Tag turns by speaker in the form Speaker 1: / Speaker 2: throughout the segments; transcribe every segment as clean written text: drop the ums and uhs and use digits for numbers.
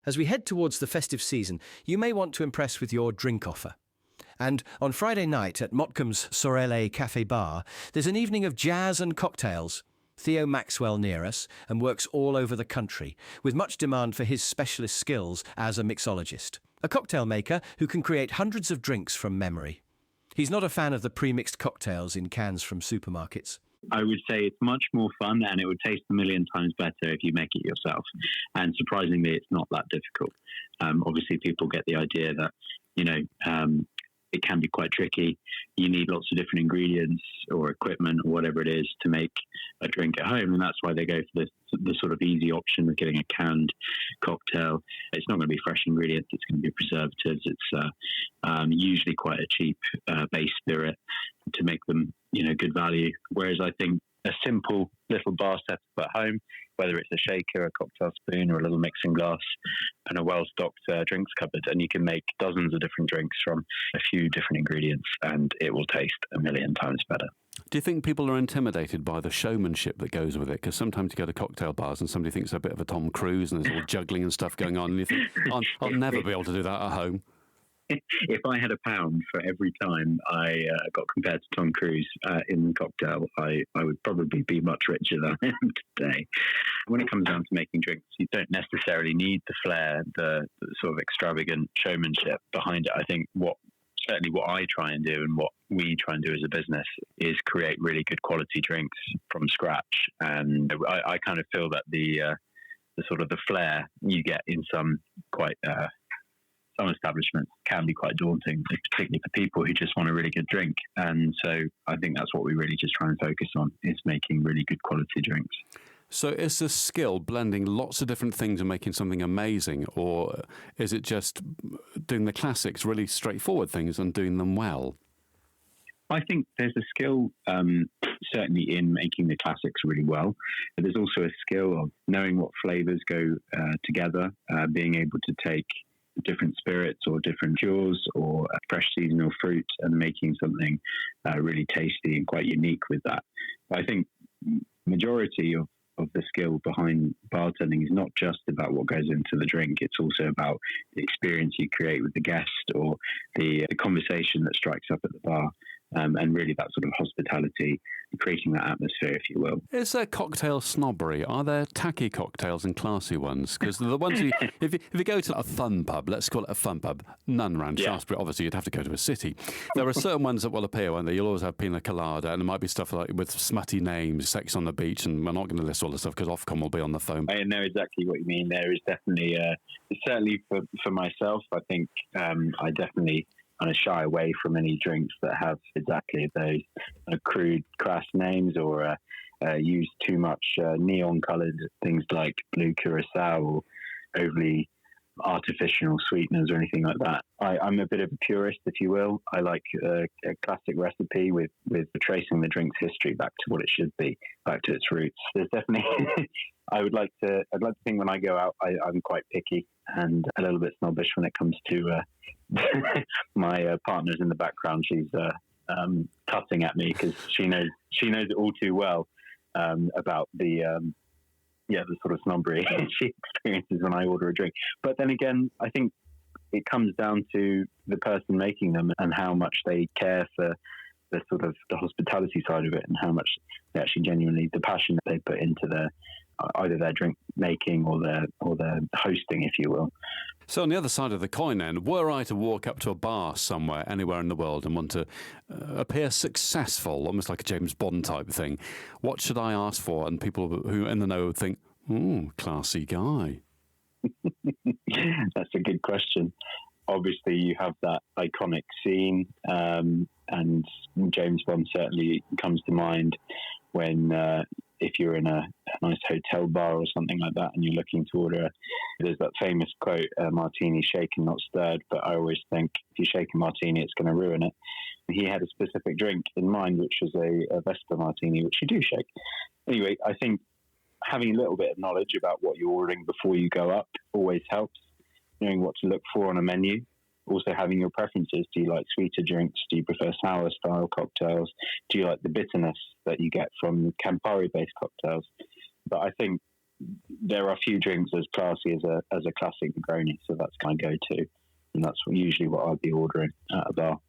Speaker 1: As we head towards the festive season, you may want to impress with your drink offer. And on Friday night at Motcombe's Sorelle Café bar, there's an evening of jazz and cocktails. Theo Maxwell near us and works all over the country, with much demand for his specialist skills as a mixologist. A cocktail maker who can create hundreds of drinks from memory. He's not a fan of the pre-mixed cocktails in cans from supermarkets.
Speaker 2: I would say it's much more fun and it would taste a million times better if you make it yourself. And surprisingly, it's not that difficult. Obviously, people get the idea that, it can be quite tricky. You need lots of different ingredients or equipment or whatever it is to make a drink at home. And that's why they go for the sort of easy option of getting a canned cocktail. It's not going to be fresh ingredients. It's going to be preservatives. It's usually quite a cheap base spirit to make them, good value. Whereas I think a simple little bar setup at home, whether it's a shaker, a cocktail spoon, or a little mixing glass, and a well-stocked drinks cupboard, and you can make dozens of different drinks from a few different ingredients, and it will taste a million times better.
Speaker 3: Do you think people are intimidated by the showmanship that goes with it? Because sometimes you go to cocktail bars and somebody thinks they're a bit of a Tom Cruise and there's all juggling and stuff going on, and you think, I'll never be able to do that at home.
Speaker 2: If I had £1 for every time I got compared to Tom Cruise in the cocktail, I would probably be much richer than I am today. When it comes down to making drinks, you don't necessarily need the flair, the sort of extravagant showmanship behind it. I think what I try and do and what we try and do as a business is create really good quality drinks from scratch. And I kind of feel that the sort of the flair you get in some quite... some establishments can be quite daunting, particularly for people who just want a really good drink. And so I think that's what we really just try and focus on, is making really good quality drinks.
Speaker 3: So is the skill blending lots of different things and making something amazing, or is it just doing the classics, really straightforward things and doing them well?
Speaker 2: I think there's a skill certainly in making the classics really well. But there's also a skill of knowing what flavours go together, being able to take different spirits or different cures or fresh seasonal fruit and making something really tasty and quite unique with that. I think majority of the skill behind bartending is not just about what goes into the drink. It's also about the experience you create with the guest or the conversation that strikes up at the bar. And really that sort of hospitality, creating that atmosphere, if you will.
Speaker 3: Is there cocktail snobbery? Are there tacky cocktails and classy ones? Because the ones if you go to a fun pub, let's call it a fun pub, none around Shaftesbury, obviously you'd have to go to a city. There are certain ones that will appear, won't they? You'll always have pina colada, and there might be stuff like with smutty names, sex on the beach, and we're not going to list all the stuff because Ofcom will be on the phone.
Speaker 2: I know exactly what you mean. There is definitely, certainly for myself, I think I definitely kind of shy away from any drinks that have exactly those crude, crass names or use too much neon-coloured things like blue curacao or overly artificial sweeteners or anything like that. I'm a bit of a purist, if you will. I like a classic recipe with tracing the drink's history back to what it should be, back to its roots. There's definitely... I'd like to think when I go out, I'm quite picky and a little bit snobbish when it comes to my partner's in the background. She's cutting at me because she knows it all too well about the sort of snobbery she experiences when I order a drink. But then again, I think it comes down to the person making them and how much they care for the sort of the hospitality side of it and how much they actually genuinely, the passion that they put into either their drink making or their hosting, if you will.
Speaker 3: So on the other side of the coin then, were I to walk up to a bar somewhere, anywhere in the world, and want to appear successful, almost like a James Bond type thing, what should I ask for? And people who are in the know would think, classy guy.
Speaker 2: That's a good question. Obviously, you have that iconic scene, and James Bond certainly comes to mind when if you're in a nice hotel bar or something like that and you're looking to order, there's that famous quote, martini shaken, not stirred, but I always think if you shake a martini, it's going to ruin it. He had a specific drink in mind, which was a Vesper martini, which you do shake. Anyway, I think having a little bit of knowledge about what you're ordering before you go up always helps, knowing what to look for on a menu. Also having your preferences. Do you like sweeter drinks? Do you prefer sour style cocktails? Do you like the bitterness that you get from Campari based cocktails? But I think there are few drinks as classy as a classic Negroni, so that's kind of go-to, and that's usually what I'd be ordering at a bar.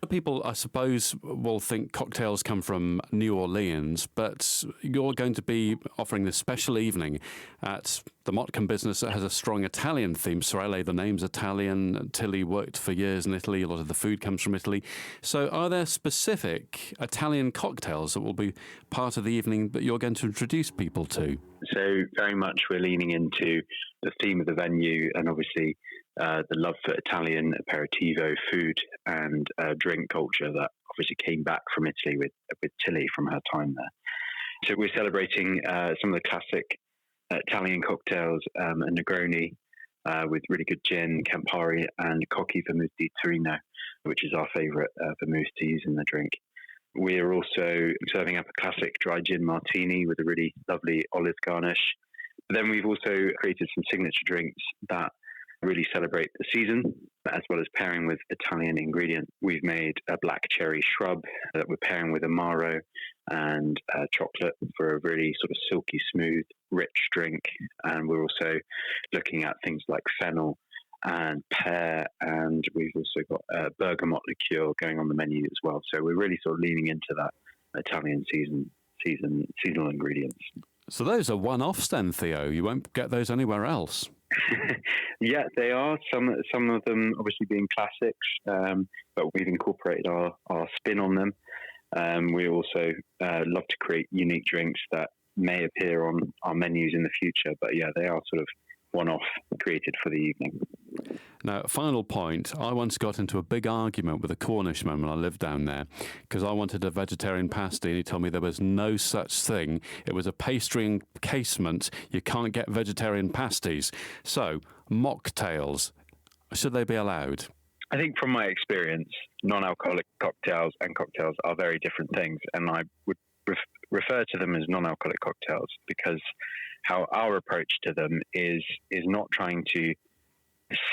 Speaker 3: People, I suppose, will think cocktails come from New Orleans, but you're going to be offering this special evening at the Motcombe business that has a strong Italian theme. Sorelle, the name's Italian. Tilly worked for years in Italy. A lot of the food comes from Italy. So are there specific Italian cocktails that will be part of the evening that you're going to introduce people to?
Speaker 2: So very much we're leaning into the theme of the venue, and obviously the love for Italian aperitivo food and drink culture that obviously came back from Italy with Tilly from her time there. So we're celebrating some of the classic Italian cocktails, a Negroni with really good gin, Campari, and Cocchi Vermouth di Torino, which is our favourite vermouth to use in the drink. We're also serving up a classic dry gin martini with a really lovely olive garnish. But then we've also created some signature drinks that really celebrate the season, as well as pairing with Italian ingredients. We've made a black cherry shrub that we're pairing with Amaro and chocolate for a really sort of silky smooth, rich drink. And we're also looking at things like fennel and pear, and we've also got bergamot liqueur going on the menu as well. So we're really sort of leaning into that Italian seasonal ingredients.
Speaker 3: So those are one-offs then, Theo. You won't get those anywhere else.
Speaker 2: Yeah, they are. Some of them obviously being classics, but we've incorporated our spin on them. We also love to create unique drinks that may appear on our menus in the future. But yeah, they are sort of one-off, created for the evening.
Speaker 3: Now, final point, I once got into a big argument with a Cornishman when I lived down there because I wanted a vegetarian pasty and he told me there was no such thing. It was a pastry encasement. You can't get vegetarian pasties. So, mocktails, should they be allowed?
Speaker 2: I think from my experience, non-alcoholic cocktails and cocktails are very different things, and I would refer to them as non-alcoholic cocktails because how our approach to them is not trying to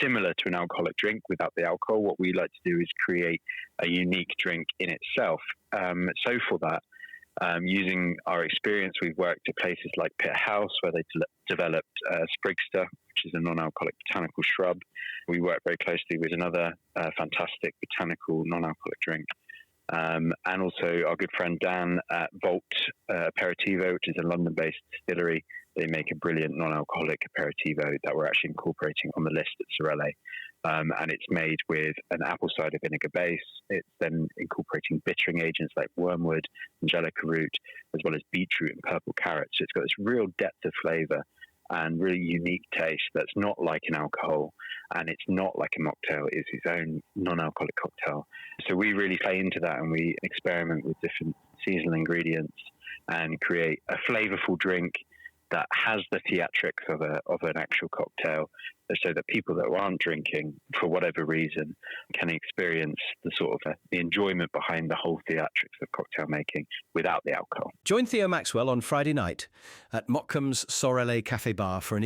Speaker 2: similar to an alcoholic drink without the alcohol. What we like to do is create a unique drink in itself. So for that, using our experience, we've worked at places like Pitt House, where they developed Sprigster, which is a non-alcoholic botanical shrub. We work very closely with another fantastic botanical non-alcoholic drink. And also our good friend Dan at Vault Aperitivo, which is a London-based distillery. They make a brilliant non-alcoholic aperitivo that we're actually incorporating on the list at Sorelle. And it's made with an apple cider vinegar base. It's then incorporating bittering agents like wormwood, angelica root, as well as beetroot and purple carrot. So it's got this real depth of flavour and really unique taste that's not like an alcohol, and it's not like a mocktail. It's its own non-alcoholic cocktail. So we really play into that, and we experiment with different seasonal ingredients and create a flavourful drink that has the theatrics of an actual cocktail, so that people that aren't drinking for whatever reason can experience the sort of the enjoyment behind the whole theatrics of cocktail making without the alcohol.
Speaker 1: Join Theo Maxwell on Friday night at Motcombe's Sorelle Café Bar for an evening